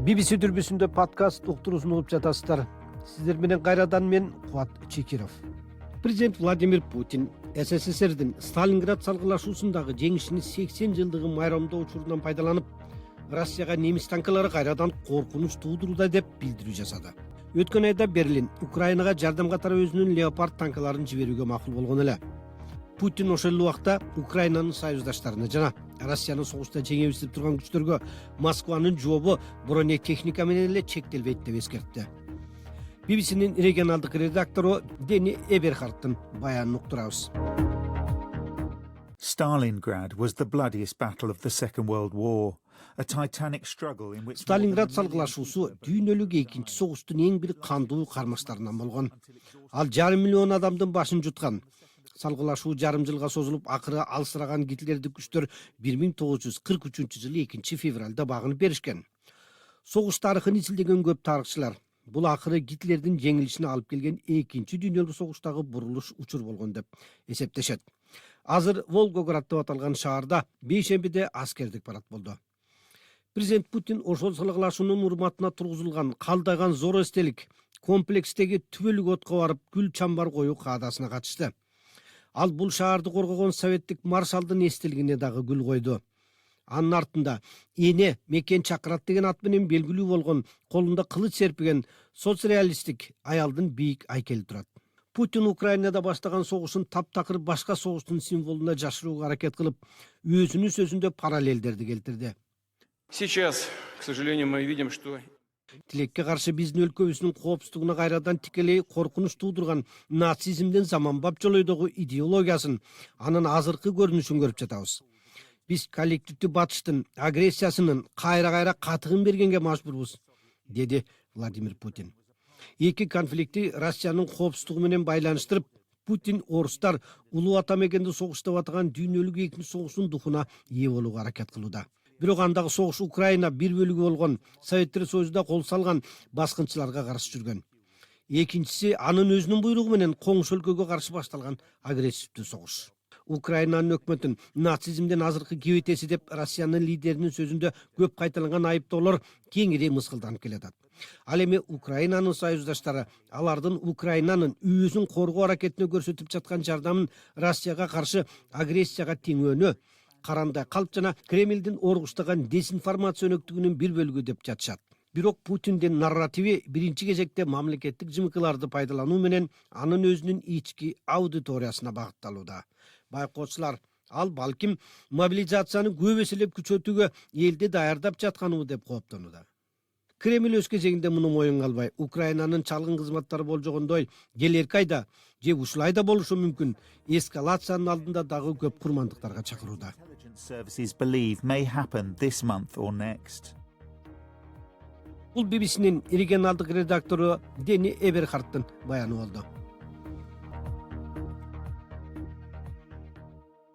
BBC дүрбүсүндө подкаст уктуруусун угуп жатасыздар. Сиздер менен кайрадан мен Кубат Чекиров. Президент Владимир Путин СССРдин Сталинград салгылашуусундагы жеңишинин 80 жылдыгын майрамдоо учурунан пайдаланып, Россияга немис танкалары кайрадан коркунуч туудуруда деп билдирүү жасады. Өткөн айда Берлин Украинага жардам катары өзүнүн Леопард танкаларын жиберүүгө макул болгон эле. Путин ошол убакта Украинанын союздаштарына жана Россияны согушта жеңебиз деп турган күчтөргө Москванын жообу бронетехника менен эле чектелбейт деп эскертти. BBC'нин регионалдык редактору Дени Эберхардтын баянын уктурабыз. Stalingrad was the bloodiest battle of the Second World War, a titanic struggle in which Сталинград салгылашуусу дүйнөлүк экинчи согуштун эң бир кандуу кармаштарынан болгон. Ал 1,5 миллион адамдын башын жуткан. Салгылашуу жарым жылга созулуп, акыры алсыраган Гитлердик күчтөр 1943-жылы 2 февралда багынып беришкен. Согуш тарыхын изилдеген көп тарыхчылар бул акыры Гитлердин жеңилишине алып келген экинчи дүйнөлүк согуштагы бурулуш учур болгон деп эсептешет. Азыр Волгоград деп аталган шаарда бейшембиде аскердик парад болду. Президент Путин ошол салгылашуунун урматына тургузулган калдаган зор эстелик комплекстеги түбөлүк отко барып гүл чамбар коюу каадасына катышты. Ал бул шаарды коргогон советтик маршалдын эстелигине дагы гүл койду. Анын артында эне мекен чакырат деген ат менен белгилүү болгон, колунда кылыч серпиген соцреалисттик аялдын бийик айкели турат. Путин Украинада баштаган согушун таптакыр башка согуштун символуна жашырууга аракет кылып, өзүнүн сөзүндө параллелдерди келтирди. Сейчас, к сожалению, мы видим, что Тилекке каршы биздин өлкөбүздүн коопсуздугуна кайрадан тикелей коркунуч туудурган нацизмдин заманбап жолойдогу идеологиясын, анын азыркы көрүнүшүн көрүп жатабыз. Биз коллективдүү батыштын агрессиясынын кайра катыгын бергенге мажбурбуз, деди Владимир Путин. Эки конфликти Россиянын коопсуздугу менен байланыштырып, Путин орустар улуу ата мекенди согуш деп атаган дүйнөлүк экинчи согуштун духуна ээ болууга аракет кылууда. Бирок андагы согуш Украина бир бөлүгү болгон Советтер Союзунда кол салган баскынчыларга каршы жүргөн. Экинчиси анын өзүнүн буйругу менен коңш өлкөгө каршы башталган агрессивдүү согуш. Украинанын өкмөтүн нацизмдин азыркы кебетеси деп Россиянын лидеринин сөзүндө көп кайталанган айыптоолор кеңири мыскылданып келатат. Ал эми Украинанын союздаштары алардын Украинанын өзүн коргоо аракетине көрсөтүп жаткан жардамын Россияга каршы агрессияга теңөөнү карандай калп жана Кремлдин оргуштаган дезинформация өнөктүгүнүн бир бөлүгү деп жатышат. Бирок Путиндин нарративи биринчи кезекте мамлекеттик жымыкыларды пайдалануу менен анын өзүнүн ички аудиториясына багытталууда. Байкоочулар, ал балким мобилизацияны көп эселеп күчөтүүгө элди даярдап жатканыбы деп кооптонууда. Кремль өз кезегинде муну моюнга албай, Украинанын чалгын кызматтары болжогондой келерки айда же ушул айда болушу мүмкүн эскалациянын алдында дагы көп курмандыктарга чакырууда. services believe may happen this month or next. Бул BBC'нин регионалдык редактору Дени Эберхардтын баяны болду.